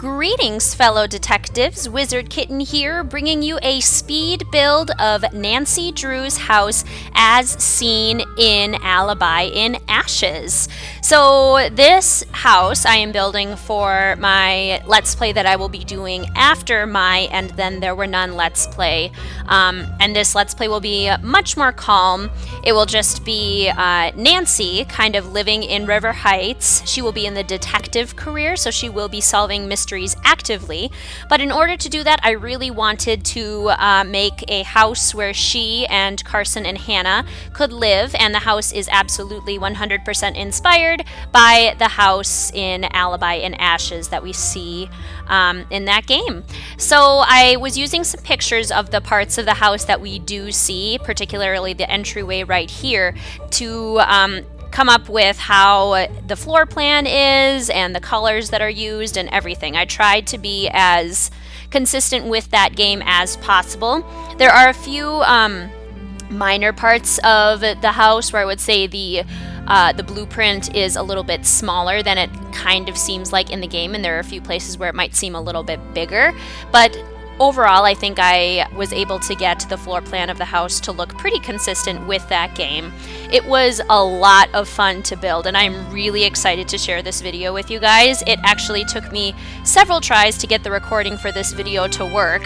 Greetings, fellow detectives. Wizard Kitten here, bringing you a speed build of Nancy Drew's house as seen in Alibi in Ashes. So this house I am building for my Let's Play that I will be doing after my And Then There Were None Let's Play. And this Let's Play will be much more calm. It will just be Nancy kind of living in River Heights. She will be in the detective career, so she will be solving mysteries actively. But in order to do that, I really wanted to make a house where she and Carson and Hannah could live, and the house is absolutely 100% inspired by the house in Alibi in Ashes that we see in that game. So I was using some pictures of the parts of the house that we do see, particularly the entryway right here, to come up with how the floor plan is and the colors that are used and everything. I tried to be as consistent with that game as possible. There are a few minor parts of the house where I would say the blueprint is a little bit smaller than it kind of seems like in the game, and there are a few places where it might seem a little bit bigger, but overall, I think I was able to get the floor plan of the house to look pretty consistent with that game. It was a lot of fun to build, and I'm really excited to share this video with you guys. It actually took me several tries to get the recording for this video to work,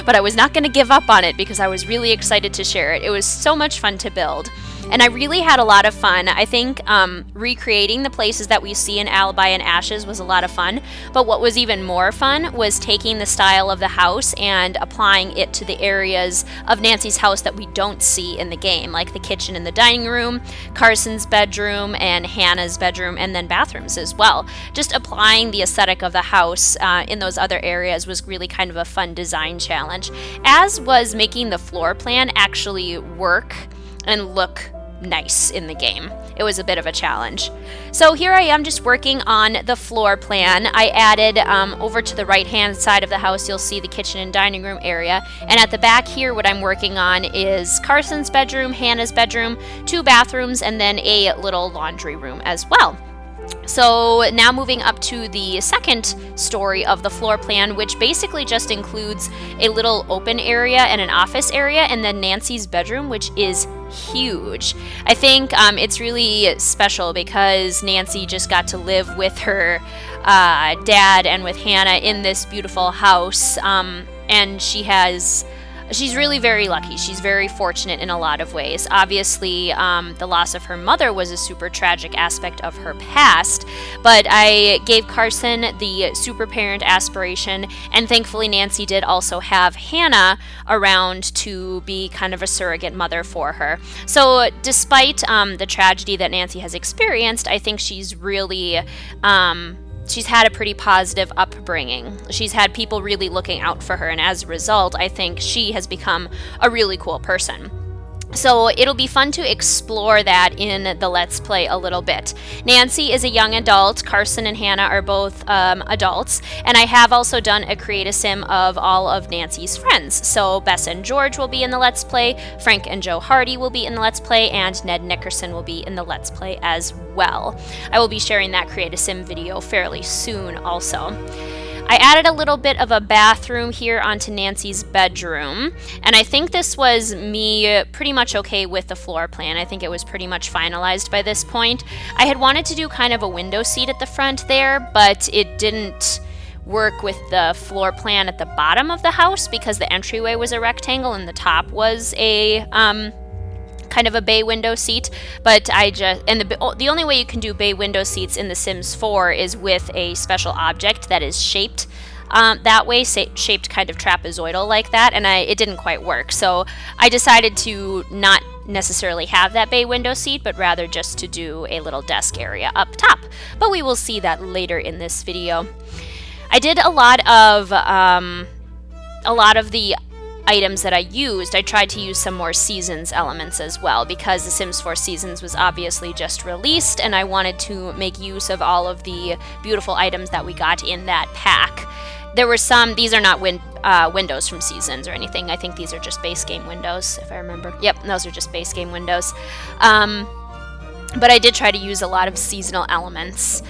but I was not going to give up on it because I was really excited to share it. It was so much fun to build. And I really had a lot of fun. I think recreating the places that we see in Alibi and Ashes was a lot of fun. But what was even more fun was taking the style of the house and applying it to the areas of Nancy's house that we don't see in the game, like the kitchen and the dining room, Carson's bedroom, and Hannah's bedroom, and then bathrooms as well. Just applying the aesthetic of the house in those other areas was really kind of a fun design challenge, as was making the floor plan actually work and look nice in the game. It was a bit of a challenge. So here I am just working on the floor plan. I added over to the right hand side of the house, you'll see the kitchen and dining room area, and at the back here what I'm working on is Carson's bedroom, Hannah's bedroom, 2 bathrooms, and then a little laundry room as well. So now moving up to the second story of the floor plan, which basically just includes a little open area and an office area, and then Nancy's bedroom, which is huge. I think it's really special because Nancy just got to live with her dad and with Hannah in this beautiful house, and she's really very lucky. She's very fortunate in a lot of ways. Obviously, the loss of her mother was a super tragic aspect of her past, but I gave Carson the super parent aspiration, and thankfully Nancy did also have Hannah around to be kind of a surrogate mother for her. So despite the tragedy that Nancy has experienced, I think she's really she's had a pretty positive upbringing. She's had people really looking out for her, and as a result, I think she has become a really cool person. So it'll be fun to explore that in the Let's Play a little bit. Nancy is a young adult. Carson and Hannah are both adults. And I have also done a create-a-sim of all of Nancy's friends. So Bess and George will be in the Let's Play, Frank and Joe Hardy will be in the Let's Play, and Ned Nickerson will be in the Let's Play as well. I will be sharing that create-a-sim video fairly soon also. I added a little bit of a bathroom here onto Nancy's bedroom, and I think this was me pretty much okay with the floor plan. I think it was pretty much finalized by this point. I had wanted to do kind of a window seat at the front there, but it didn't work with the floor plan at the bottom of the house because the entryway was a rectangle and the top was a kind of a bay window seat, but the only way you can do bay window seats in The Sims 4 is with a special object that is shaped that way, shaped kind of trapezoidal like that, and it didn't quite work. So I decided to not necessarily have that bay window seat, but rather just to do a little desk area up top. But we will see that later in this video. I did a lot of the items that I used. I tried to use some more Seasons elements as well because The Sims 4 Seasons was obviously just released, and I wanted to make use of all of the beautiful items that we got in that pack. There were some, these are not windows from Seasons or anything. I think these are just base game windows, if I remember. Yep, those are just base game windows. but I did try to use a lot of seasonal elements.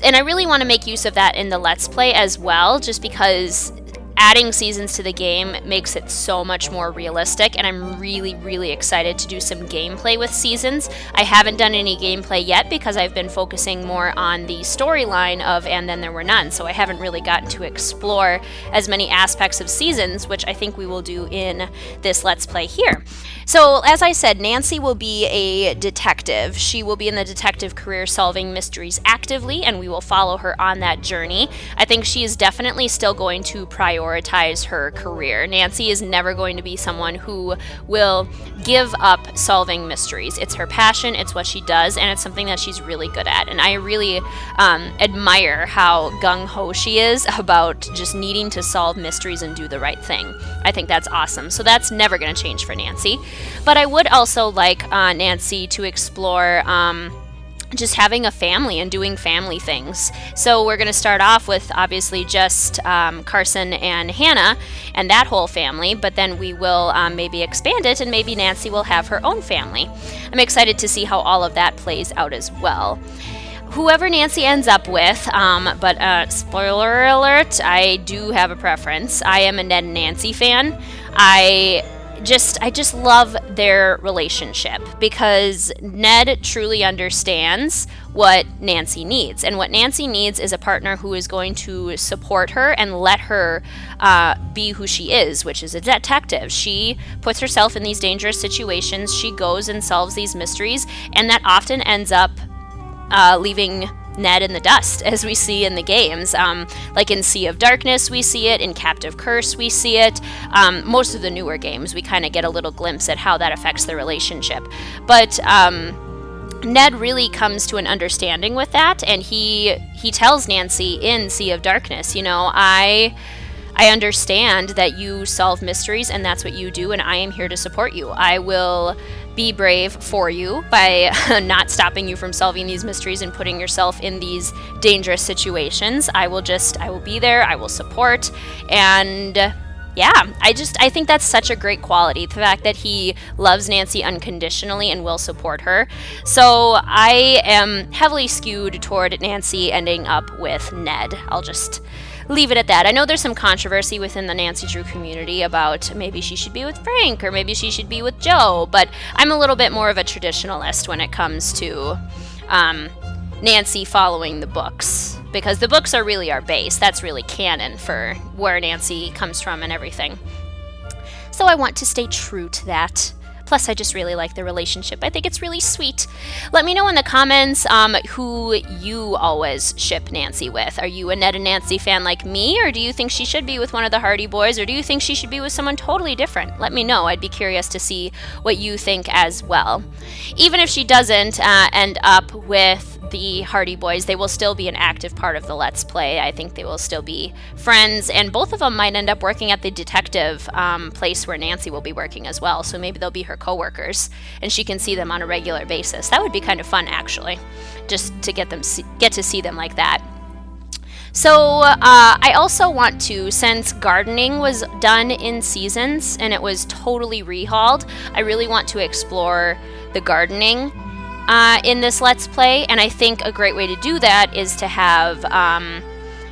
And I really want to make use of that in the Let's Play as well, just because adding seasons to the game makes it so much more realistic, and I'm really, really excited to do some gameplay with seasons. I haven't done any gameplay yet because I've been focusing more on the storyline of And Then There Were None, so I haven't really gotten to explore as many aspects of seasons, which I think we will do in this Let's Play here. So, as I said, Nancy will be a detective. She will be in the detective career solving mysteries actively, and we will follow her on that journey. I think she is definitely still going to prioritize her career. Nancy is never going to be someone who will give up solving mysteries. It's her passion, it's what she does, and it's something that she's really good at. And I really admire how gung-ho she is about just needing to solve mysteries and do the right thing. I think that's awesome. So that's never going to change for Nancy. But I would also like Nancy to explore just having a family and doing family things. So we're going to start off with obviously just Carson and Hannah and that whole family, but then we will maybe expand it and maybe Nancy will have her own family. I'm excited to see how all of that plays out as well. Whoever Nancy ends up with, but spoiler alert, I do have a preference. I am a Ned and Nancy fan. I just love their relationship because Ned truly understands what Nancy needs. And what Nancy needs is a partner who is going to support her and let her be who she is, which is a detective. She puts herself in these dangerous situations. She goes and solves these mysteries, and that often ends up leaving Ned in the dust, as we see in the games. Like in Sea of Darkness, we see it. In Captive Curse, we see it. Most of the newer games, we kind of get a little glimpse at how that affects the relationship. But Ned really comes to an understanding with that, and he tells Nancy in Sea of Darkness, you know, I understand that you solve mysteries and that's what you do, and I am here to support you. I will be brave for you by not stopping you from solving these mysteries and putting yourself in these dangerous situations. I will be there, I will support, and yeah, I think that's such a great quality, the fact that he loves Nancy unconditionally and will support her. So I am heavily skewed toward Nancy ending up with Ned. I'll just leave it at that. I know there's some controversy within the Nancy Drew community about maybe she should be with Frank or maybe she should be with Joe, but I'm a little bit more of a traditionalist when it comes to Nancy following the books, because the books are really our base. That's really canon for where Nancy comes from and everything. So I want to stay true to that. Plus, I just really like the relationship. I think it's really sweet. Let me know in the comments who you always ship Nancy with. Are you a Ned and Nancy fan like me, or do you think she should be with one of the Hardy Boys, or do you think she should be with someone totally different? Let me know. I'd be curious to see what you think as well. Even if she doesn't end up with the Hardy Boys, they will still be an active part of the Let's Play. I think they will still be friends, and both of them might end up working at the detective place where Nancy will be working as well, so maybe they'll be her co-workers, and she can see them on a regular basis. That would be kind of fun, actually, just to get to see them like that. So I also want to, since gardening was done in seasons and it was totally rehauled, I really want to explore the gardening in this Let's Play, and I think a great way to do that is to have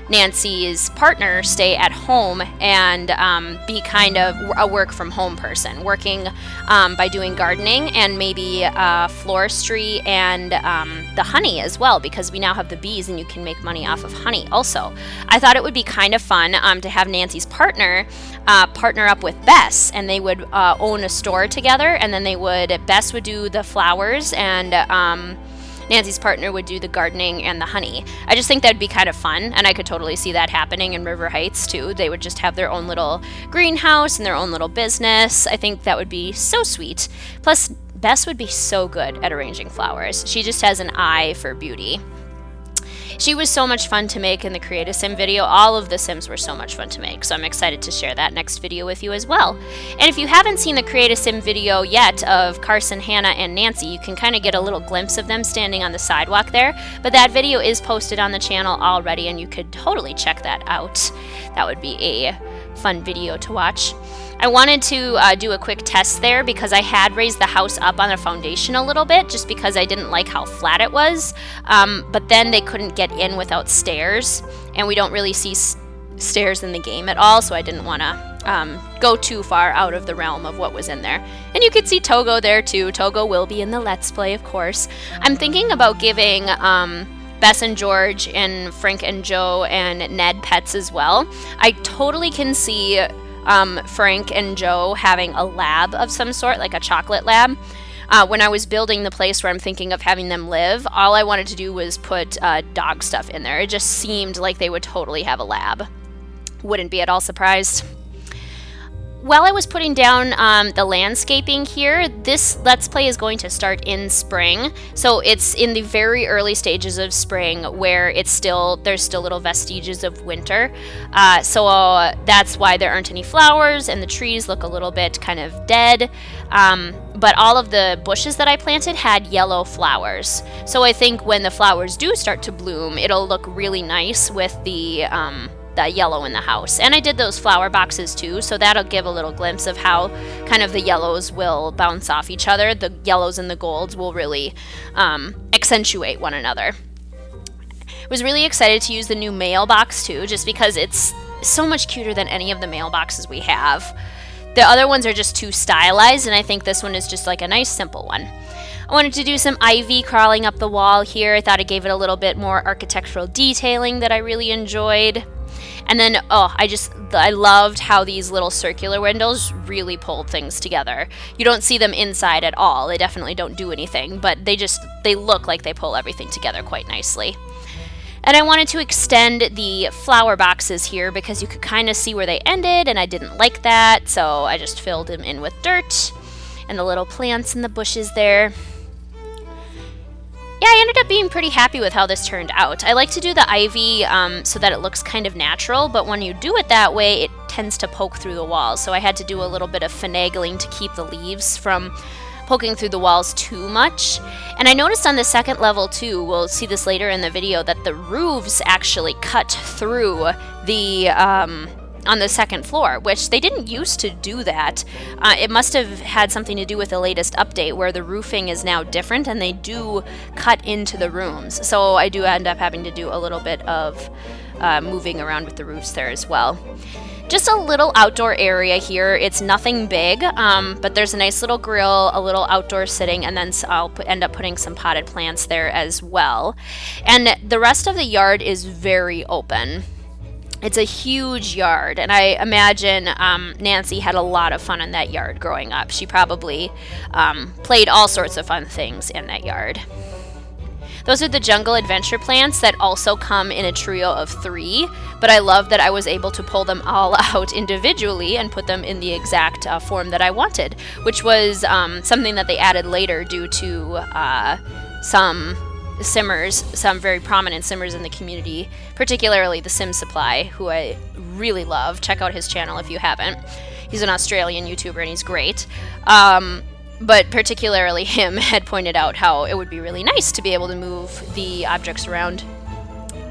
Nancy's partner stay at home and be kind of a work-from-home person, working by doing gardening and maybe floristry and the honey as well, because we now have the bees and you can make money off of honey also. I thought it would be kind of fun to have Nancy's partner partner up with Bess, and they would own a store together, and then Bess would do the flowers and Nancy's partner would do the gardening and the honey. I just think that'd be kind of fun, and I could totally see that happening in River Heights too. They would just have their own little greenhouse and their own little business. I think that would be so sweet. Plus, Bess would be so good at arranging flowers. She just has an eye for beauty. She was so much fun to make in the Create a Sim video. All of the Sims were so much fun to make, so I'm excited to share that next video with you as well. And if you haven't seen the Create a Sim video yet of Carson, Hannah, and Nancy, you can kind of get a little glimpse of them standing on the sidewalk there, but that video is posted on the channel already, and you could totally check that out. That would be a fun video to watch. I wanted to do a quick test there because I had raised the house up on the foundation a little bit just because I didn't like how flat it was. But then they couldn't get in without stairs, and we don't really see stairs in the game at all, so I didn't want to go too far out of the realm of what was in there. And you can see Togo there too. Togo will be in the Let's Play, of course. I'm thinking about giving Bess and George and Frank and Joe and Ned pets as well. I totally can see Frank and Joe having a lab of some sort, like a chocolate lab. When I was building the place where I'm thinking of having them live, all I wanted to do was put dog stuff in there. It just seemed like they would totally have a lab. Wouldn't be at all surprised. While I was putting down the landscaping here, this Let's Play is going to start in spring. So it's in the very early stages of spring where there's still little vestiges of winter. So that's why there aren't any flowers and the trees look a little bit kind of dead. But all of the bushes that I planted had yellow flowers. So I think when the flowers do start to bloom, it'll look really nice with the yellow in the house. And I did those flower boxes too, so that'll give a little glimpse of how kind of the yellows will bounce off each other. The yellows and the golds will really accentuate one another. I was really excited to use the new mailbox too, just because it's so much cuter than any of the mailboxes we have. The other ones are just too stylized, and I think this one is just like a nice simple one. I wanted to do some ivy crawling up the wall here. I thought it gave it a little bit more architectural detailing that I really enjoyed. And then, I loved how these little circular windows really pulled things together. You don't see them inside at all. They definitely don't do anything, but they look like they pull everything together quite nicely. And I wanted to extend the flower boxes here because you could kind of see where they ended, and I didn't like that, so I just filled them in with dirt and the little plants and the bushes there. Yeah, I ended up being pretty happy with how this turned out. I like to do the ivy so that it looks kind of natural, but when you do it that way, it tends to poke through the walls. So I had to do a little bit of finagling to keep the leaves from poking through the walls too much. And I noticed on the second level too, we'll see this later in the video, that the roofs actually cut through the on the second floor, which they didn't used to do that. It must have had something to do with the latest update where the roofing is now different and they do cut into the rooms. So I do end up having to do a little bit of moving around with the roofs there as well. Just a little outdoor area here. It's nothing big, but there's a nice little grill, a little outdoor sitting, and then I'll end up putting some potted plants there as well. And the rest of the yard is very open. It's a huge yard, and I imagine Nancy had a lot of fun in that yard growing up. She probably played all sorts of fun things in that yard. Those are the jungle adventure plants that also come in a trio of 3, but I love that I was able to pull them all out individually and put them in the exact form that I wanted, which was something that they added later due to some very prominent simmers in the community, particularly the Sim Supply, who I really love. Check out his channel if you haven't. He's an Australian YouTuber and he's great. But particularly him had pointed out how it would be really nice to be able to move the objects around.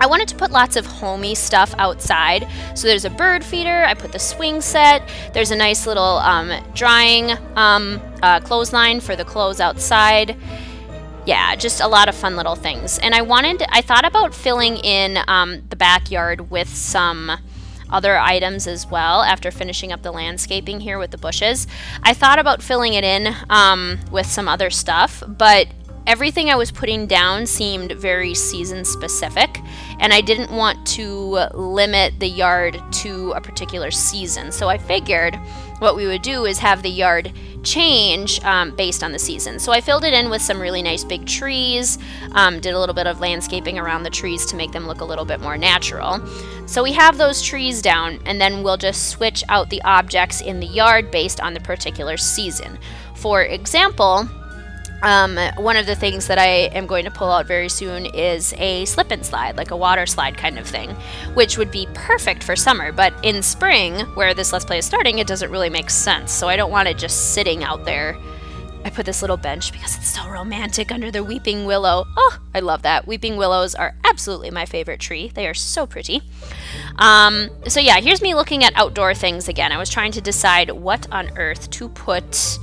I wanted to put lots of homey stuff outside. So there's a bird feeder, I put the swing set, there's a nice little drying clothesline for the clothes outside. Yeah, just a lot of fun little things. And I thought about filling in the backyard with some other items as well after finishing up the landscaping here with the bushes. I thought about filling it in with some other stuff, but everything I was putting down seemed very season specific, and I didn't want to limit the yard to a particular season. So I figured what we would do is have the yard change based on the season. So I filled it in with some really nice big trees, did a little bit of landscaping around the trees to make them look a little bit more natural. So we have those trees down, and then we'll just switch out the objects in the yard based on the particular season. For example, one of the things that I am going to pull out very soon is a slip and slide, like a water slide kind of thing, which would be perfect for summer. But in spring, where this Let's Play is starting, it doesn't really make sense. So I don't want it just sitting out there I put this little bench because it's so romantic under the weeping willow. Oh, I love that. Weeping willows are absolutely my favorite tree. They are so pretty. So yeah, here's me looking at outdoor things again. I was trying to decide what on earth to put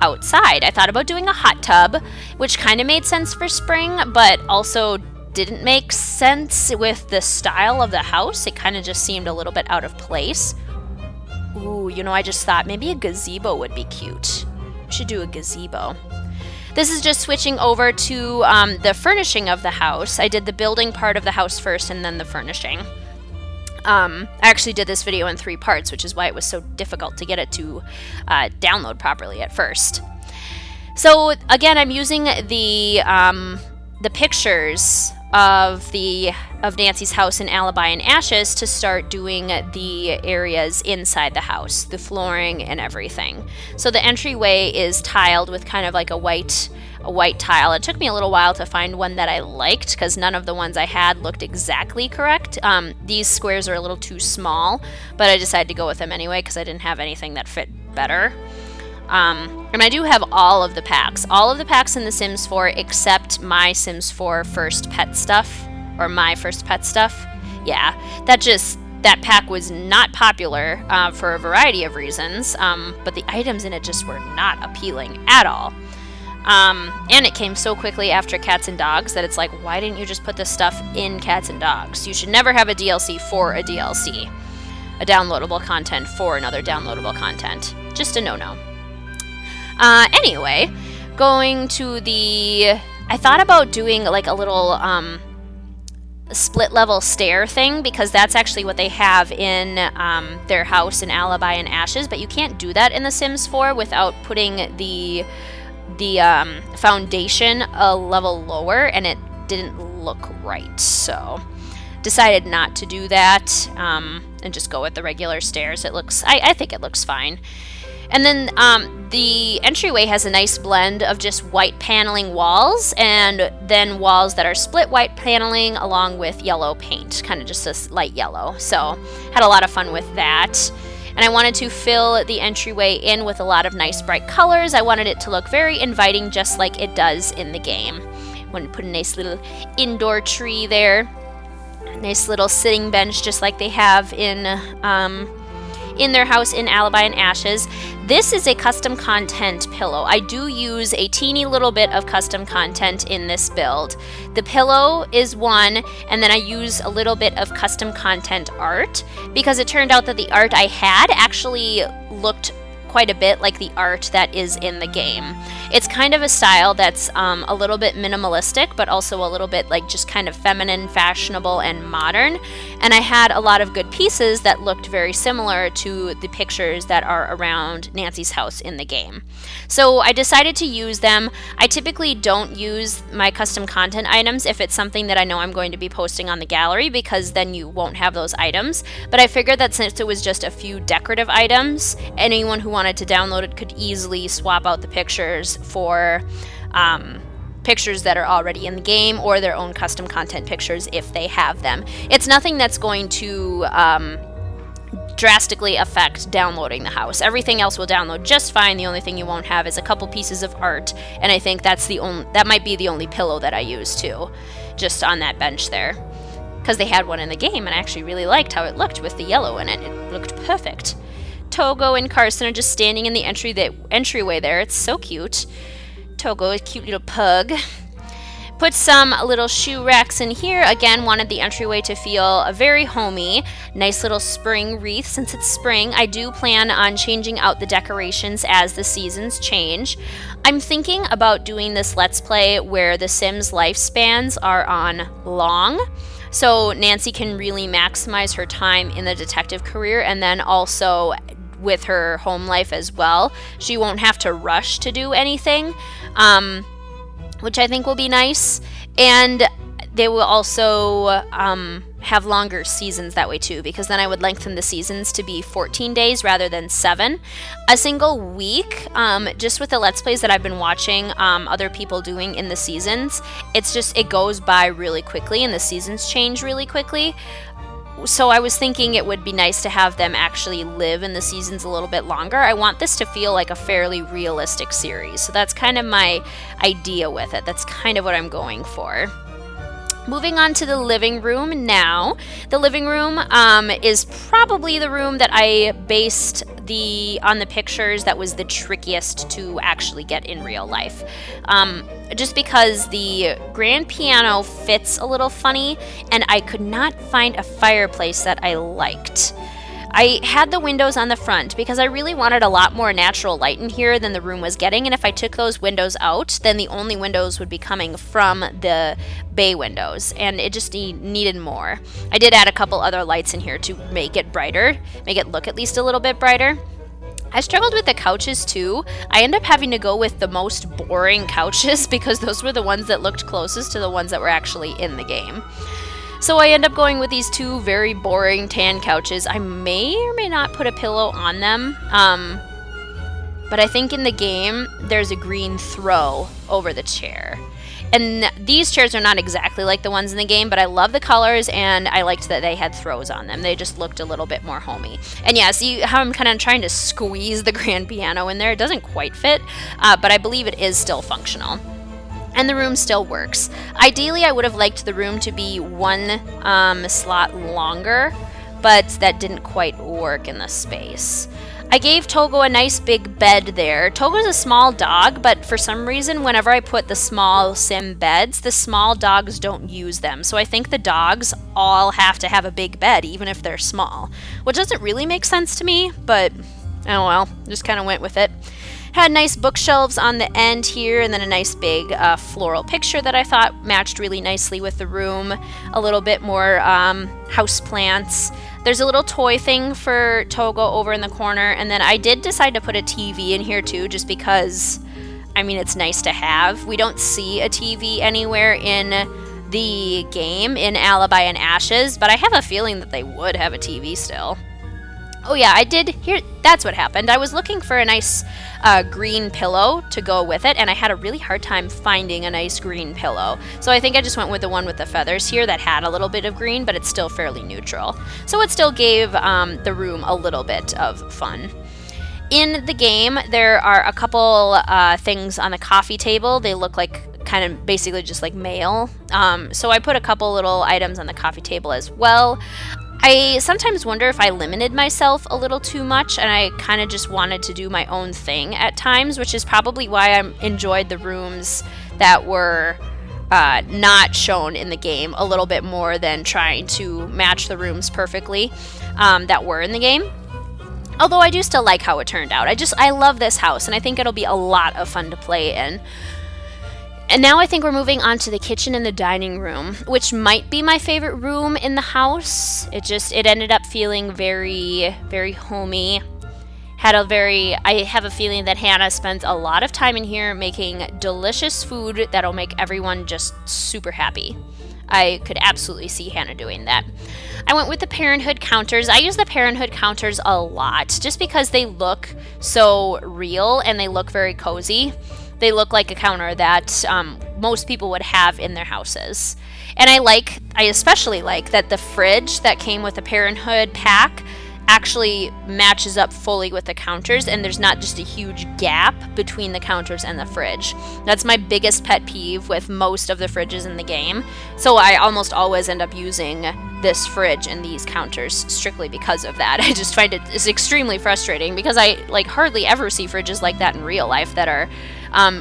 outside. I thought about doing a hot tub, which kind of made sense for spring, but also didn't make sense with the style of the house. It kind of just seemed a little bit out of place. Ooh, I just thought maybe a gazebo would be cute. We should do a gazebo. This is just switching over to the furnishing of the house. I did the building part of the house first and then the furnishing. I actually did this video in 3 parts, which is why it was so difficult to get it to download properly at first. So again, I'm using the pictures of Nancy's house in Alibi and Ashes to start doing the areas inside the house, the flooring and everything. So the entryway is tiled with kind of like a white tile. It took me a little while to find one that I liked because none of the ones I had looked exactly correct. These squares are a little too small, but I decided to go with them anyway because I didn't have anything that fit better. And I do have all of the packs in The Sims 4 except my Sims 4 First Pet Stuff, or My First Pet Stuff. Yeah, that pack was not popular for a variety of reasons, but the items in it just were not appealing at all. And it came so quickly after Cats and Dogs that it's like, why didn't you just put this stuff in Cats and Dogs? You should never have a DLC for a DLC. A downloadable content for another downloadable content. Just a no-no. Anyway, going to I thought about doing like a little split level stair thing because that's actually what they have in their house in Alibi and Ashes, but you can't do that in The Sims 4 without putting the foundation a level lower, and it didn't look right, so decided not to do that and just go with the regular stairs. I think it looks fine. And then the entryway has a nice blend of just white paneling walls and then walls that are split white paneling along with yellow paint, kind of just this light yellow. So had a lot of fun with that. And I wanted to fill the entryway in with a lot of nice bright colors. I wanted it to look very inviting, just like it does in the game. I wanted to put a nice little indoor tree there. A nice little sitting bench, just like they have in their house in Alibi and Ashes. This is a custom content pillow. I do use a teeny little bit of custom content in this build. The pillow is one, and then I use a little bit of custom content art because it turned out that the art I had actually looked quite a bit like the art that is in the game. It's kind of a style that's a little bit minimalistic, but also a little bit like just kind of feminine, fashionable, and modern. And I had a lot of good pieces that looked very similar to the pictures that are around Nancy's house in the game. So I decided to use them. I typically don't use my custom content items if it's something that I know I'm going to be posting on the gallery, because then you won't have those items. But I figured that since it was just a few decorative items, anyone who wanted to download it could easily swap out the pictures for pictures that are already in the game or their own custom content pictures if they have them. It's nothing that's going to drastically affect downloading the house. Everything else will download just fine. The only thing you won't have is a couple pieces of art, and I think that might be the only pillow that I use too, just on that bench there, because they had one in the game and I actually really liked how it looked with the yellow in it. It looked perfect. Togo and Carson are just standing in the entryway there. It's so cute. Togo, a cute little pug. Put some little shoe racks in here. Again, wanted the entryway to feel very homey. Nice little spring wreath since it's spring. I do plan on changing out the decorations as the seasons change. I'm thinking about doing this Let's Play where the Sims lifespans are on long, so Nancy can really maximize her time in the detective career, and then also with her home life as well. She won't have to rush to do anything, which I think will be nice. And they will also have longer seasons that way too, because then I would lengthen the seasons to be 14 days rather than 7. A single week, just with the Let's Plays that I've been watching other people doing in the seasons, it goes by really quickly and the seasons change really quickly. So I was thinking it would be nice to have them actually live in the seasons a little bit longer. I want this to feel like a fairly realistic series. So that's kind of my idea with it. That's kind of what I'm going for. Moving on to the living room now. The living room is probably the room that I based on the pictures that was the trickiest to actually get in real life. Just because the grand piano fits a little funny, and I could not find a fireplace that I liked. I had the windows on the front because I really wanted a lot more natural light in here than the room was getting, and if I took those windows out, then the only windows would be coming from the bay windows, and it just needed more. I did add a couple other lights in here to make it brighter, make it look at least a little bit brighter. I struggled with the couches too. I ended up having to go with the most boring couches because those were the ones that looked closest to the ones that were actually in the game. So I end up going with these two very boring tan couches. I may or may not put a pillow on them, but I think in the game there's a green throw over the chair. And these chairs are not exactly like the ones in the game, but I love the colors, and I liked that they had throws on them. They just looked a little bit more homey. And yeah, see how I'm kind of trying to squeeze the grand piano in there? It doesn't quite fit, but I believe it is still functional. And the room still works. Ideally, I would have liked the room to be one slot longer, but that didn't quite work in the space. I gave Togo a nice big bed there. Togo's a small dog, but for some reason, whenever I put the small sim beds, the small dogs don't use them. So I think the dogs all have to have a big bed, even if they're small, which doesn't really make sense to me, but oh well, just kind of went with it. Had nice bookshelves on the end here, and then a nice big floral picture that I thought matched really nicely with the room. A little bit more house plants. There's a little toy thing for Togo over in the corner, and then I did decide to put a TV in here too, just because, I mean, it's nice to have. We don't see a TV anywhere in the game in Alibi and Ashes, but I have a feeling that they would have a TV still. Oh yeah, I did here. That's what happened. I was looking for a nice green pillow to go with it, and I had a really hard time finding a nice green pillow. So I think I just went with the one with the feathers here that had a little bit of green, but it's still fairly neutral. So it still gave the room a little bit of fun. In the game, there are a couple things on the coffee table. They look like kind of basically just like mail. So I put a couple little items on the coffee table as well. I sometimes wonder if I limited myself a little too much, and I kind of just wanted to do my own thing at times, which is probably why I enjoyed the rooms that were not shown in the game a little bit more than trying to match the rooms perfectly that were in the game. Although I do still like how it turned out. I love this house, and I think it'll be a lot of fun to play in. And now I think we're moving on to the kitchen and the dining room, which might be my favorite room in the house. It ended up feeling very, very homey. I have a feeling that Hannah spends a lot of time in here making delicious food that'll make everyone just super happy. I could absolutely see Hannah doing that. I went with the Parenthood counters. I use the Parenthood counters a lot just because they look so real and they look very cozy. They look like a counter that most people would have in their houses. And I especially like that the fridge that came with the Parenthood pack actually matches up fully with the counters, and there's not just a huge gap between the counters and the fridge. That's my biggest pet peeve with most of the fridges in the game. So I almost always end up using this fridge and these counters strictly because of that. I just find it's extremely frustrating because I hardly ever see fridges like that in real life that are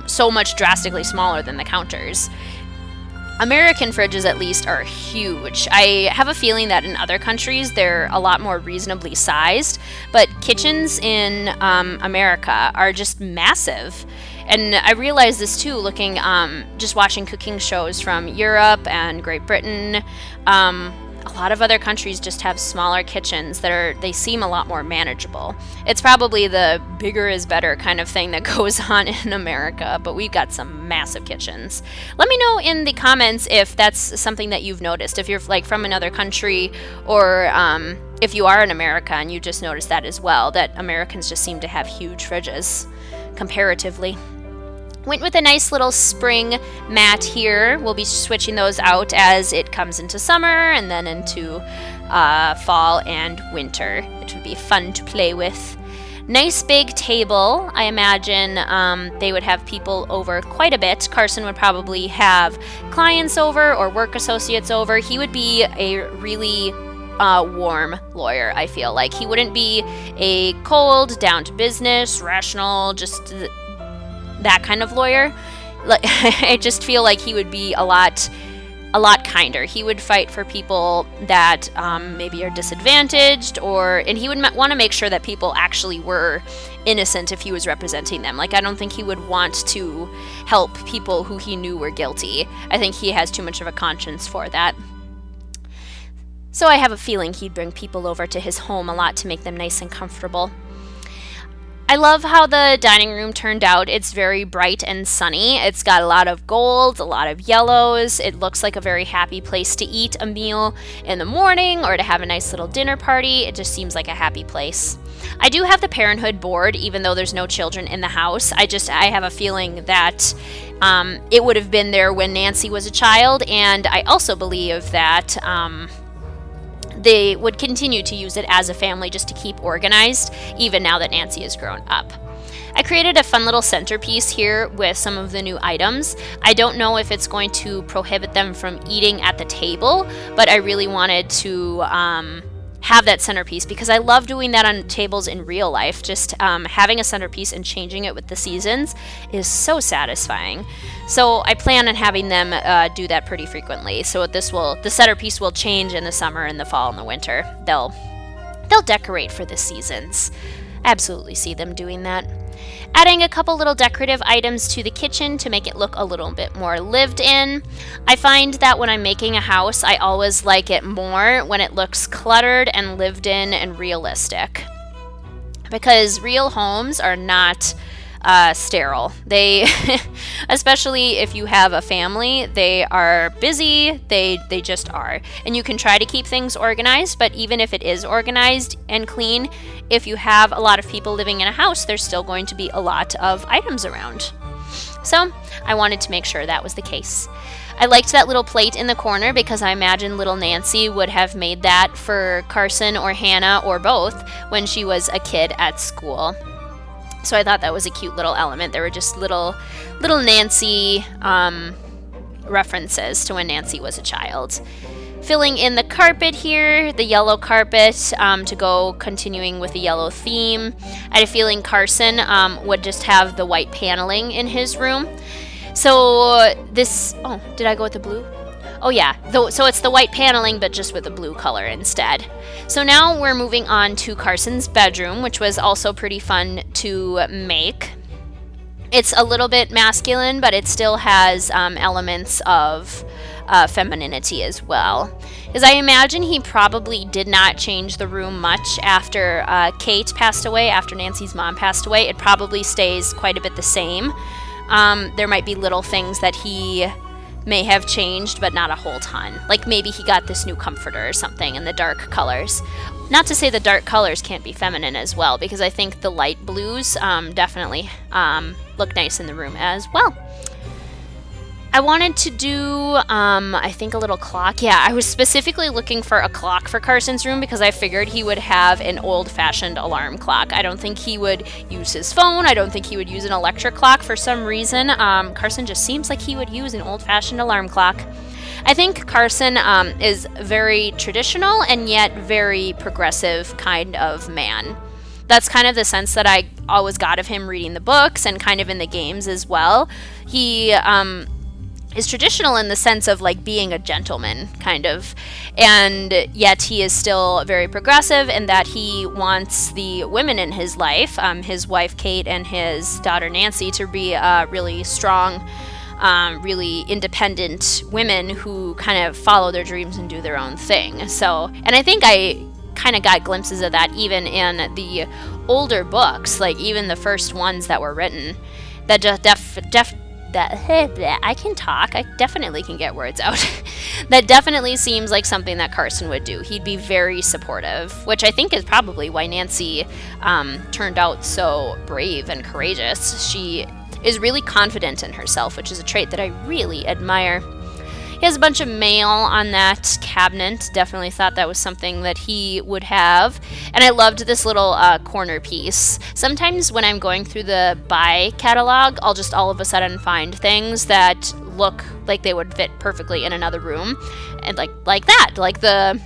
so much drastically smaller than the counters. American fridges, at least, are huge. I have a feeling that in other countries they're a lot more reasonably sized, but kitchens in America are just massive. And I realized this too looking, just watching cooking shows from Europe and Great Britain. A lot of other countries just have smaller kitchens they seem a lot more manageable. It's probably the bigger is better kind of thing that goes on in America, but we've got some massive kitchens. Let me know in the comments if that's something that you've noticed, if you're from another country, or if you are in America and you just noticed that as well, that Americans just seem to have huge fridges comparatively. Went with a nice little spring mat here. We'll be switching those out as it comes into summer and then into fall and winter. It would be fun to play with. Nice big table. I imagine they would have people over quite a bit. Carson would probably have clients over or work associates over. He would be a really warm lawyer, I feel like. He wouldn't be a cold, down to business, rational, just that kind of lawyer. I just feel like he would be a lot kinder. He would fight for people that maybe are disadvantaged, and he would want to make sure that people actually were innocent if he was representing them. Like, I don't think he would want to help people who he knew were guilty. I think he has too much of a conscience for that. So I have a feeling he'd bring people over to his home a lot to make them nice and comfortable. I love how the dining room turned out. It's very bright and sunny. It's got a lot of golds, a lot of yellows. It looks like a very happy place to eat a meal in the morning or to have a nice little dinner party. It just seems like a happy place. I do have the parenthood board, even though there's no children in the house. I have a feeling that it would have been there when Nancy was a child, and I also believe that they would continue to use it as a family just to keep organized, even now that Nancy has grown up. I created a fun little centerpiece here with some of the new items. I don't know if it's going to prohibit them from eating at the table, but I really wanted to have that centerpiece because I love doing that on tables in real life. Just having a centerpiece and changing it with the seasons is so satisfying. So I plan on having them do that pretty frequently. So the centerpiece will change in the summer and the fall and the winter. They'll decorate for the seasons. I absolutely see them doing that. Adding a couple little decorative items to the kitchen to make it look a little bit more lived in. I find that when I'm making a house, I always like it more when it looks cluttered and lived in and realistic. Because real homes are not sterile. They, especially if you have a family, they are busy, they just are. And you can try to keep things organized, but even if it is organized and clean, if you have a lot of people living in a house, there's still going to be a lot of items around. So I wanted to make sure that was the case. I liked that little plate in the corner because I imagine little Nancy would have made that for Carson or Hannah or both when she was a kid at school. So I thought that was a cute little element. There were just little Nancy references to when Nancy was a child. Filling in the carpet here, the yellow carpet, to go continuing with the yellow theme. I had a feeling Carson would just have the white paneling in his room. So did I go with the blue? Oh yeah, so it's the white paneling but just with the blue color instead. So now we're moving on to Carson's bedroom, which was also pretty fun to make. It's a little bit masculine, but it still has elements of femininity as well. Because I imagine he probably did not change the room much after Kate passed away, after Nancy's mom passed away. It probably stays quite a bit the same. There might be little things that he may have changed, but not a whole ton. Like maybe he got this new comforter or something in the dark colors. Not to say the dark colors can't be feminine as well, because I think the light blues definitely look nice in the room as well. I wanted to do, I think a little clock. Yeah, I was specifically looking for a clock for Carson's room because I figured he would have an old-fashioned alarm clock. I don't think he would use his phone. I don't think he would use an electric clock for some reason. Carson just seems like he would use an old-fashioned alarm clock. I think Carson is very traditional and yet very progressive kind of man. That's kind of the sense that I always got of him reading the books and kind of in the games as well. He is traditional in the sense of like being a gentleman kind of, and yet he is still very progressive in that he wants the women in his life, his wife Kate and his daughter Nancy, to be really strong, really independent women who kind of follow their dreams and do their own thing. So, and I think I kind of got glimpses of that even in the older books, like even the first ones that were written, that I can talk. I definitely can get words out. That definitely seems like something that Carson would do. He'd be very supportive, which I think is probably why Nancy turned out so brave and courageous. She is really confident in herself, which is a trait that I really admire. He has a bunch of mail on that cabinet. Definitely thought that was something that he would have. And I loved this little corner piece. Sometimes when I'm going through the buy catalog, I'll just all of a sudden find things that look like they would fit perfectly in another room. And like that, like the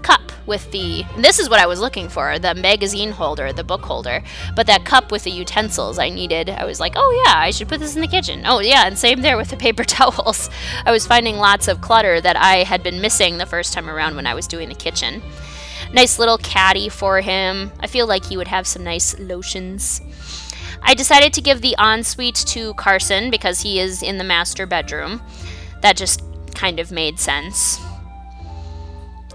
cup with this is what I was looking for, the magazine holder, the book holder, but that cup with the utensils I needed, I was like, oh yeah, I should put this in the kitchen. Oh yeah, and same there with the paper towels. I was finding lots of clutter that I had been missing the first time around when I was doing the kitchen. Nice little caddy for him. I feel like he would have some nice lotions. I decided to give the ensuite to Carson because he is in the master bedroom. That just kind of made sense.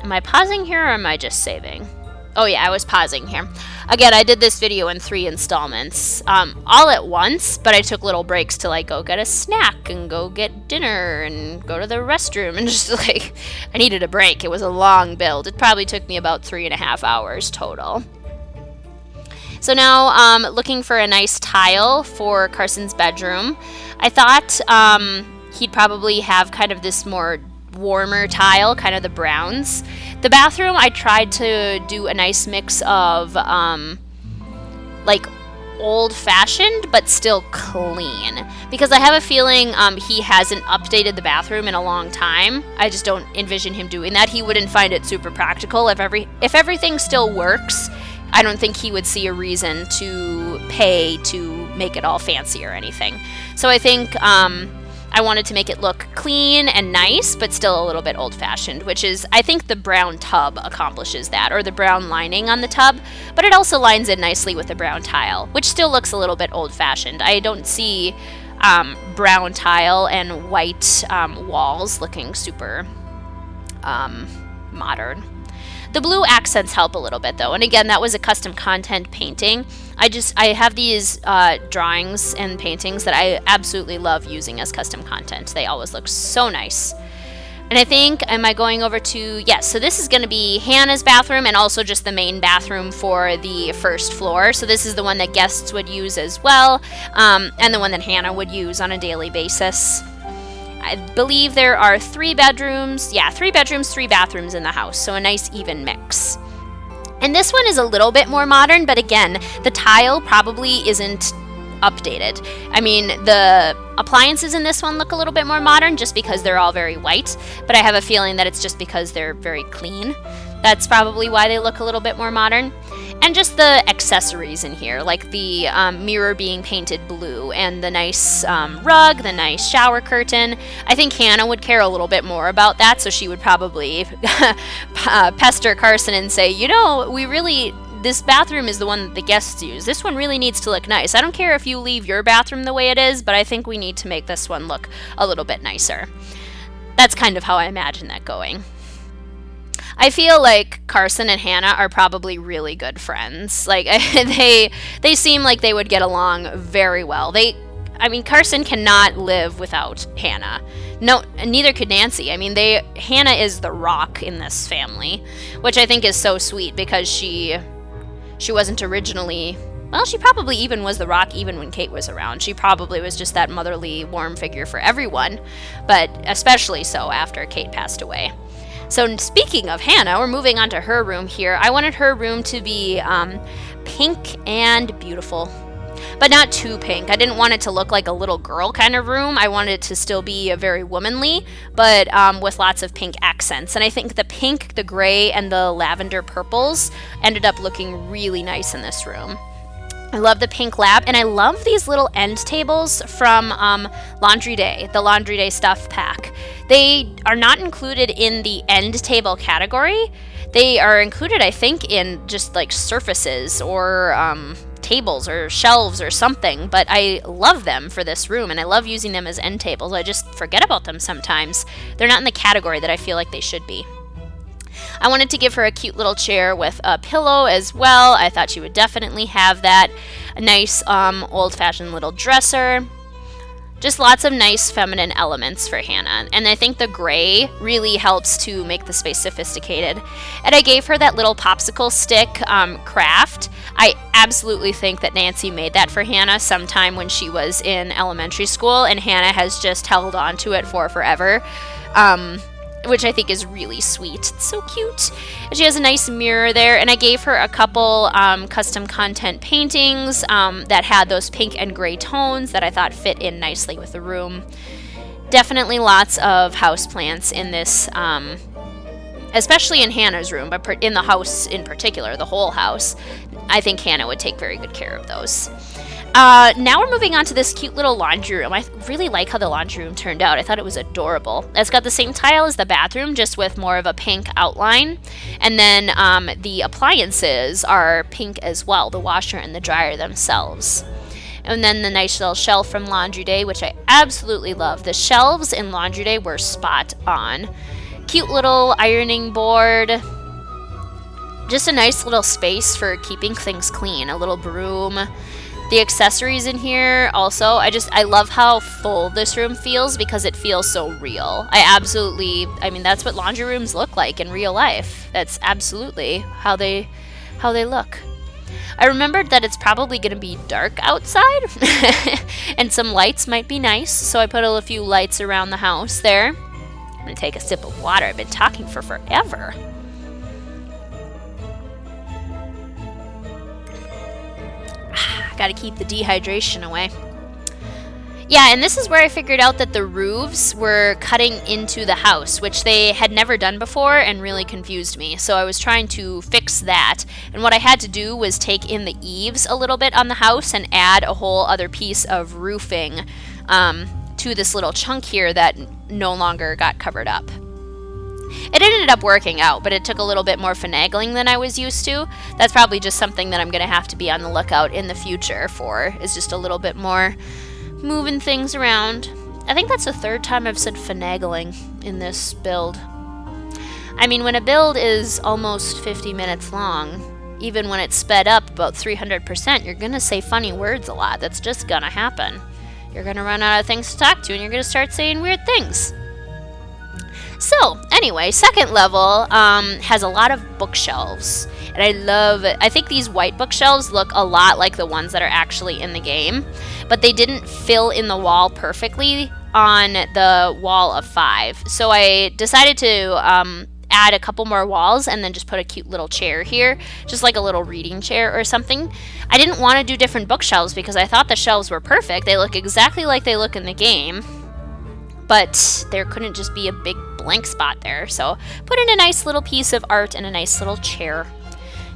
Am I pausing here or am I just saving? Oh yeah, I was pausing here. Again, I did this video in 3 installments, all at once, but I took little breaks to like go get a snack and go get dinner and go to the restroom and just like, I needed a break. It was a long build. It probably took me about 3.5 hours total. So now, looking for a nice tile for Carson's bedroom. I thought he'd probably have kind of this more warmer tile, kind of the browns. The bathroom, I tried to do a nice mix of like old-fashioned but still clean, because I have a feeling he hasn't updated the bathroom in a long time. I just don't envision him doing that. He wouldn't find it super practical. If everything still works, I don't think he would see a reason to pay to make it all fancy or anything. So I think I wanted to make it look clean and nice, but still a little bit old-fashioned, which is, I think the brown tub accomplishes that, or the brown lining on the tub, but it also lines in nicely with the brown tile, which still looks a little bit old-fashioned. I don't see brown tile and white walls looking super modern. The blue accents help a little bit though, and again, that was a custom content painting. I have these drawings and paintings that I absolutely love using as custom content. They always look so nice. And I think, am I going over to, yes, so this is going to be Hannah's bathroom and also just the main bathroom for the first floor. So this is the one that guests would use as well, and the one that Hannah would use on a daily basis. I believe there are 3 bedrooms. Yeah, 3 bedrooms, 3 bathrooms in the house, so a nice even mix. And this one is a little bit more modern, but again, the tile probably isn't updated. I mean, the appliances in this one look a little bit more modern just because they're all very white, but I have a feeling that it's just because they're very clean. That's probably why they look a little bit more modern. And just the accessories in here, like the mirror being painted blue and the nice rug, the nice shower curtain. I think Hannah would care a little bit more about that, so she would probably pester Carson and say, you know, this bathroom is the one that the guests use. This one really needs to look nice. I don't care if you leave your bathroom the way it is, but I think we need to make this one look a little bit nicer. That's kind of how I imagine that going. I feel like Carson and Hannah are probably really good friends. Like, they seem like they would get along very well. Carson cannot live without Hannah. No, neither could Nancy. I mean, Hannah is the rock in this family, which I think is so sweet because she wasn't originally, well, she probably even was the rock even when Kate was around. She probably was just that motherly, warm figure for everyone, but especially so after Kate passed away. So speaking of Hannah, we're moving on to her room here. I wanted her room to be pink and beautiful, but not too pink. I didn't want it to look like a little girl kind of room. I wanted it to still be a very womanly, but with lots of pink accents. And I think the pink, the gray, and the lavender purples ended up looking really nice in this room. I love the pink lab, and I love these little end tables from Laundry Day, the Laundry Day stuff pack. They are not included in the end table category. They are included, I think, in just like surfaces or tables or shelves or something, but I love them for this room, and I love using them as end tables. I just forget about them sometimes. They're not in the category that I feel like they should be. I wanted to give her a cute little chair with a pillow as well. I thought she would definitely have that. A nice old-fashioned little dresser. Just lots of nice feminine elements for Hannah. And I think the gray really helps to make the space sophisticated. And I gave her that little popsicle stick craft. I absolutely think that Nancy made that for Hannah sometime when she was in elementary school, and Hannah has just held on to it for forever. Which I think is really sweet. It's so cute. And she has a nice mirror there, and I gave her a couple custom content paintings that had those pink and gray tones that I thought fit in nicely with the room. Definitely lots of houseplants in this, especially in Hannah's room, but in the house in particular, the whole house. I think Hannah would take very good care of those. Now we're moving on to this cute little laundry room. I really like how the laundry room turned out. I thought it was adorable. It's got the same tile as the bathroom, just with more of a pink outline. And then the appliances are pink as well, the washer and the dryer themselves. And then the nice little shelf from Laundry Day, which I absolutely love. The shelves in Laundry Day were spot on. Cute little ironing board. Just a nice little space for keeping things clean. A little broom. The accessories in here also, I love how full this room feels because it feels so real. I mean, that's what laundry rooms look like in real life. That's absolutely how they look. I remembered that it's probably going to be dark outside and some lights might be nice, so I put a few lights around the house there. I'm going to take a sip of water. I've been talking for forever. Gotta keep the dehydration away. Yeah, and this is where I figured out that the roofs were cutting into the house, which they had never done before and really confused me. So I was trying to fix that. And what I had to do was take in the eaves a little bit on the house and add a whole other piece of roofing to this little chunk here that no longer got covered up. It ended up working out, but it took a little bit more finagling than I was used to. That's probably just something that I'm going to have to be on the lookout in the future for, is just a little bit more moving things around. I think that's the third time I've said finagling in this build. I mean, when a build is almost 50 minutes long, even when it's sped up about 300%, you're going to say funny words a lot. That's just going to happen. You're going to run out of things to talk to, and you're going to start saying weird things. So, anyway, second level has a lot of bookshelves. And I love it. I think these white bookshelves look a lot like the ones that are actually in the game. But they didn't fill in the wall perfectly on the wall of 5. So I decided to add a couple more walls and then just put a cute little chair here. Just like a little reading chair or something. I didn't want to do different bookshelves because I thought the shelves were perfect. They look exactly like they look in the game. But there couldn't just be a big blank spot there. So put in a nice little piece of art and a nice little chair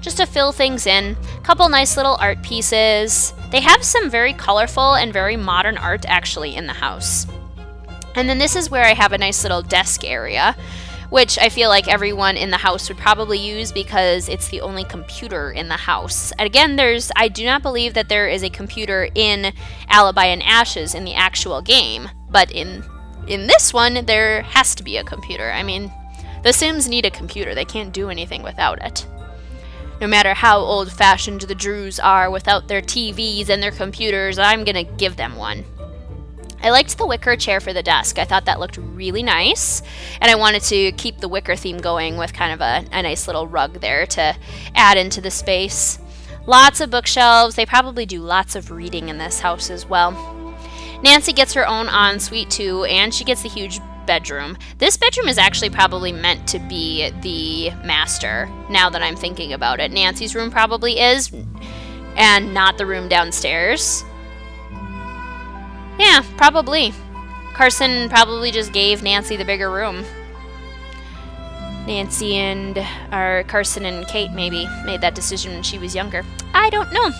just to fill things in. Couple nice little art pieces. They have some very colorful and very modern art actually in the house. And then this is where I have a nice little desk area, which I feel like everyone in the house would probably use because it's the only computer in the house. And again, I do not believe that there is a computer in Alibi and Ashes in the actual game, but in this one, there has to be a computer. I mean, the Sims need a computer. They can't do anything without it. No matter how old-fashioned the Drews are without their TVs and their computers, I'm gonna give them one. I liked the wicker chair for the desk. I thought that looked really nice. And I wanted to keep the wicker theme going with kind of a nice little rug there to add into the space. Lots of bookshelves. They probably do lots of reading in this house as well. Nancy gets her own ensuite too, and she gets a huge bedroom. This bedroom is actually probably meant to be the master, now that I'm thinking about it. Nancy's room probably is, and not the room downstairs. Yeah, probably. Carson probably just gave Nancy the bigger room. Carson and Kate maybe made that decision when she was younger. I don't know.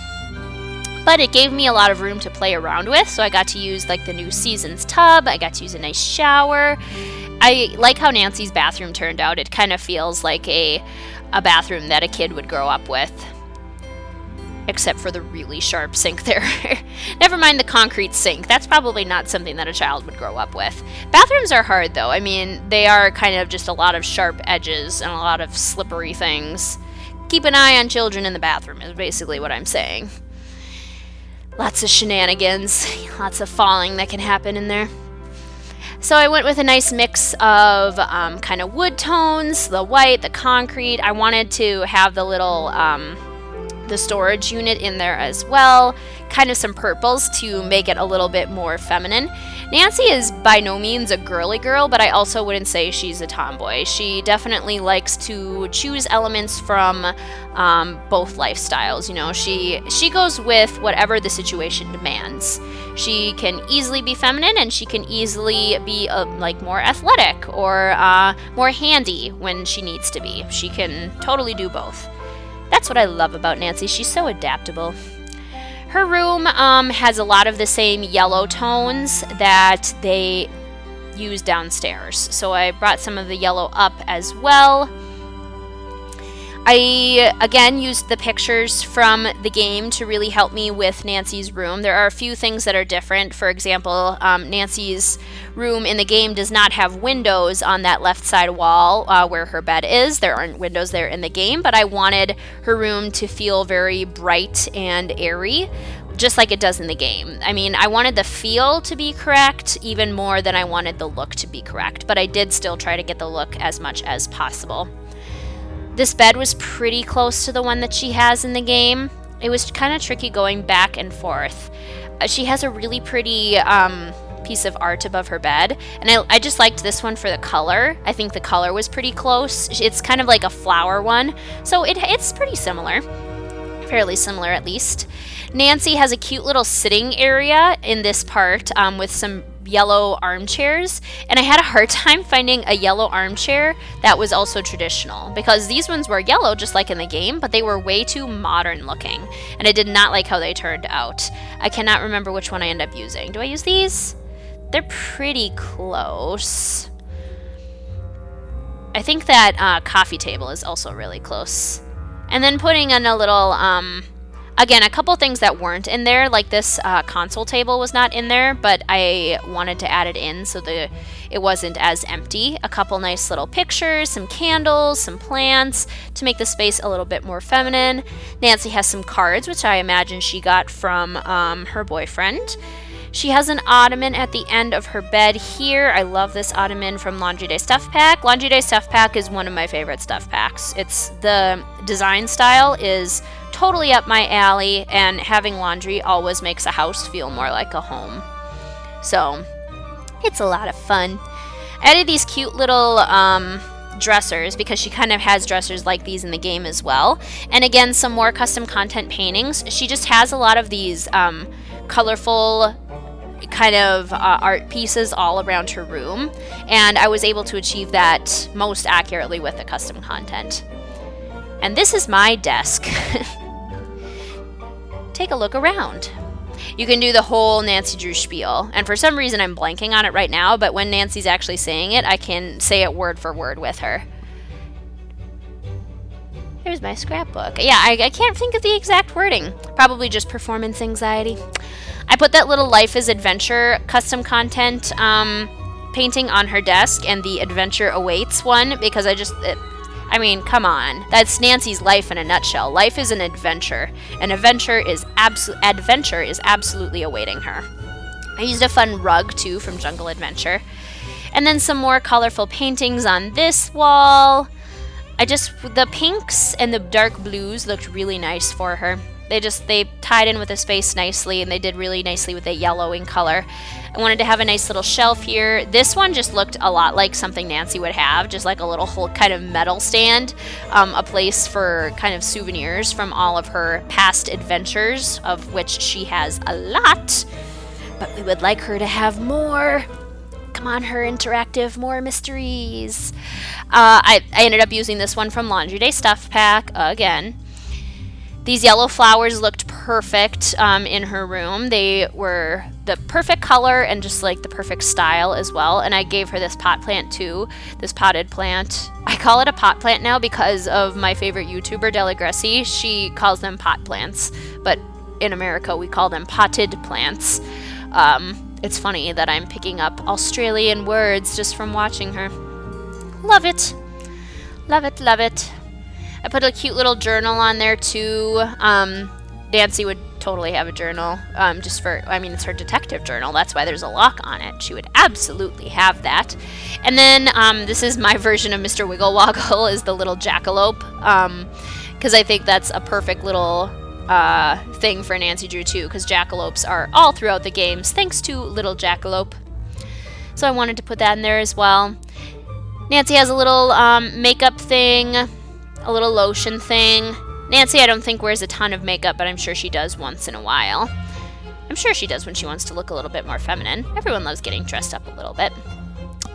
But it gave me a lot of room to play around with, so I got to use like the new season's tub. I got to use a nice shower. I like how Nancy's bathroom turned out. It kind of feels like a bathroom that a kid would grow up with. Except for the really sharp sink there. Never mind the concrete sink. That's probably not something that a child would grow up with. Bathrooms are hard though. I mean, they are kind of just a lot of sharp edges and a lot of slippery things. Keep an eye on children in the bathroom is basically what I'm saying. lots of shenanigans, lots of falling that can happen in there. So I went with a nice mix of kind of wood tones, the white, the concrete. I wanted to have the little the storage unit in there as well, kind of some purples to make it a little bit more feminine. Nancy is by no means a girly girl, but I also wouldn't say she's a tomboy. She definitely likes to choose elements from both lifestyles. You know, she goes with whatever the situation demands. She can easily be feminine, and she can easily be like more athletic or more handy when she needs to be. She can totally do both. That's what I love about Nancy. She's so adaptable. Her room has a lot of the same yellow tones that they use downstairs. So I brought some of the yellow up as well. I, again, used the pictures from the game to really help me with Nancy's room. There are a few things that are different. For example, Nancy's room in the game does not have windows on that left side wall where her bed is. There aren't windows there in the game, but I wanted her room to feel very bright and airy, just like it does in the game. I mean, I wanted the feel to be correct even more than I wanted the look to be correct, but I did still try to get the look as much as possible. This bed was pretty close to the one that she has in the game. It was kind of tricky going back and forth. She has a really pretty piece of art above her bed, and I just liked this one for the color. I think the color was pretty close. It's kind of like a flower one, so it's pretty similar. Fairly similar, at least. Nancy has a cute little sitting area in this part with some yellow armchairs, and I had a hard time finding a yellow armchair that was also traditional, because these ones were yellow just like in the game, but they were way too modern looking, and I did not like how they turned out. I cannot remember which one I end up using. Do I use these? They're pretty close. I think that coffee table is also really close. And then putting in a little again, a couple things that weren't in there, like this console table was not in there, but I wanted to add it in so that it wasn't as empty. A couple nice little pictures, some candles, some plants to make the space a little bit more feminine. Nancy has some cards, which I imagine she got from her boyfriend. She has an ottoman at the end of her bed here. I love this ottoman from Laundry Day Stuff Pack. Laundry Day Stuff Pack is one of my favorite stuff packs. It's the design style is totally up my alley, and having laundry always makes a house feel more like a home. So it's a lot of fun. I added these cute little dressers because she kind of has dressers like these in the game as well. And again, some more custom content paintings. She just has a lot of these colorful kind of art pieces all around her room, and I was able to achieve that most accurately with the custom content. And this is my desk. Take a look around. You can do the whole Nancy Drew spiel, and for some reason I'm blanking on it right now, but when Nancy's actually saying it, I can say it word for word with her. There's my scrapbook. Yeah, I can't think of the exact wording. Probably just performance anxiety. I put that little Life is Adventure custom content painting on her desk, and the Adventure Awaits one, because I mean, come on. That's Nancy's life in a nutshell. Life is an adventure. An adventure is absolutely awaiting her. I used a fun rug, too, from Jungle Adventure. And then some more colorful paintings on this wall. The pinks and the dark blues looked really nice for her. They tied in with the space nicely, and they did really nicely with the yellowing color. I wanted to have a nice little shelf here. This one just looked a lot like something Nancy would have, just like a little whole kind of metal stand, a place for kind of souvenirs from all of her past adventures, of which she has a lot, but we would like her to have more. Come on, her interactive, more mysteries. I ended up using this one from Laundry Day Stuff Pack again. These yellow flowers looked perfect in her room. They were the perfect color and just like the perfect style as well. And I gave her this pot plant too, this potted plant. I call it a pot plant now because of my favorite YouTuber, Deligressy. She calls them pot plants, but in America we call them potted plants. It's funny that I'm picking up Australian words just from watching her. Love it. Love it, love it. I put a cute little journal on there too. Nancy would totally have a journal. It's her detective journal. That's why there's a lock on it. She would absolutely have that. And then this is my version of Mr. Wiggle Woggle, is the little jackalope. Because I think that's a perfect little thing for Nancy Drew too, because jackalopes are all throughout the games, thanks to little jackalope. So I wanted to put that in there as well. Nancy has a little makeup thing, a little lotion thing. Nancy, I don't think wears a ton of makeup, but I'm sure she does once in a while. I'm sure she does when she wants to look a little bit more feminine. Everyone loves getting dressed up a little bit.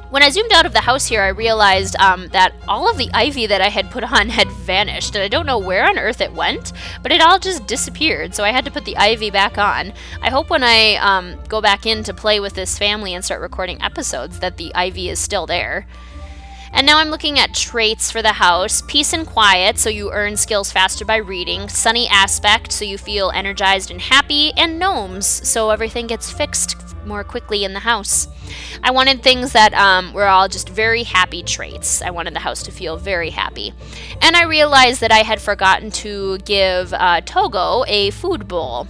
When I zoomed out of the house here, I realized that all of the ivy that I had put on had vanished, and I don't know where on earth it went, but it all just disappeared, so I had to put the ivy back on. I hope when I go back in to play with this family and start recording episodes that the ivy is still there. And now I'm looking at traits for the house. Peace and quiet, so you earn skills faster by reading. Sunny aspect, so you feel energized and happy. And gnomes, so everything gets fixed more quickly in the house. I wanted things that were all just very happy traits. I wanted the house to feel very happy. And I realized that I had forgotten to give Togo a food bowl.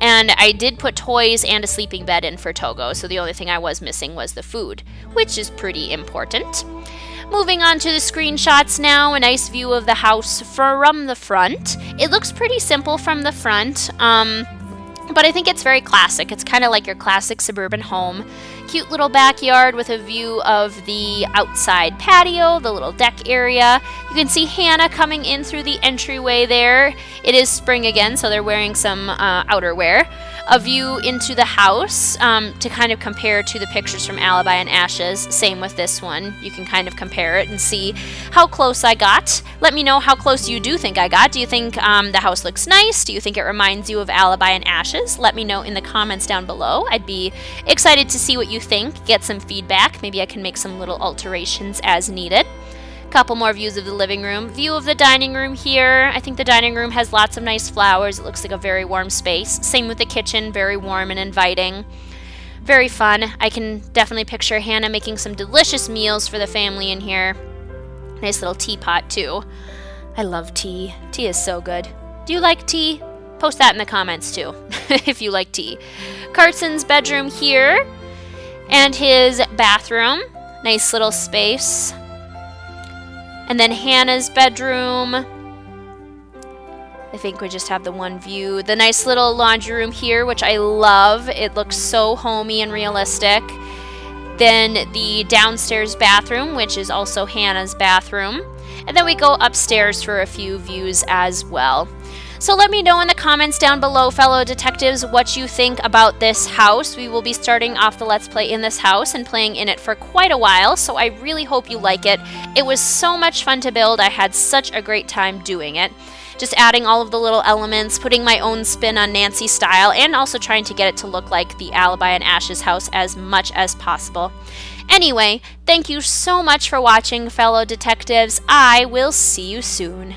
And I did put toys and a sleeping bed in for Togo, so the only thing I was missing was the food, which is pretty important. Moving on to the screenshots now, a nice view of the house from the front. It looks pretty simple from the front, but I think it's very classic. It's kind of like your classic suburban home. Cute little backyard with a view of the outside patio, the little deck area. You can see Hannah coming in through the entryway there. It is spring again, so they're wearing some outerwear. A view into the house to kind of compare to the pictures from Alibi and Ashes. Same with this one. You can kind of compare it and see how close I got. Let me know how close you do think I got. Do you think the house looks nice? Do you think it reminds you of Alibi and Ashes? Let me know in the comments down below. I'd be excited to see what you think. Get some feedback. Maybe I can make some little alterations as needed. Couple more views of the living room. View of the dining room here. I think the dining room has lots of nice flowers. It looks like a very warm space. Same with the kitchen, very warm and inviting. Very fun. I can definitely picture Hannah making some delicious meals for the family in here. Nice little teapot too. I love tea. Tea is so good. Do you like tea? Post that in the comments too, if you like tea. Carson's bedroom here. And his bathroom. Nice little space. And then Hannah's bedroom. I think we just have the one view. The nice little laundry room here, which I love. It looks so homey and realistic. Then the downstairs bathroom, which is also Hannah's bathroom. And then we go upstairs for a few views as well. So let me know in the comments down below, fellow detectives, what you think about this house. We will be starting off the Let's Play in this house and playing in it for quite a while, so I really hope you like it. It was so much fun to build. I had such a great time doing it. Just adding all of the little elements, putting my own spin on Nancy's style, and also trying to get it to look like the Alibi and Ashes house as much as possible. Anyway, thank you so much for watching, fellow detectives. I will see you soon.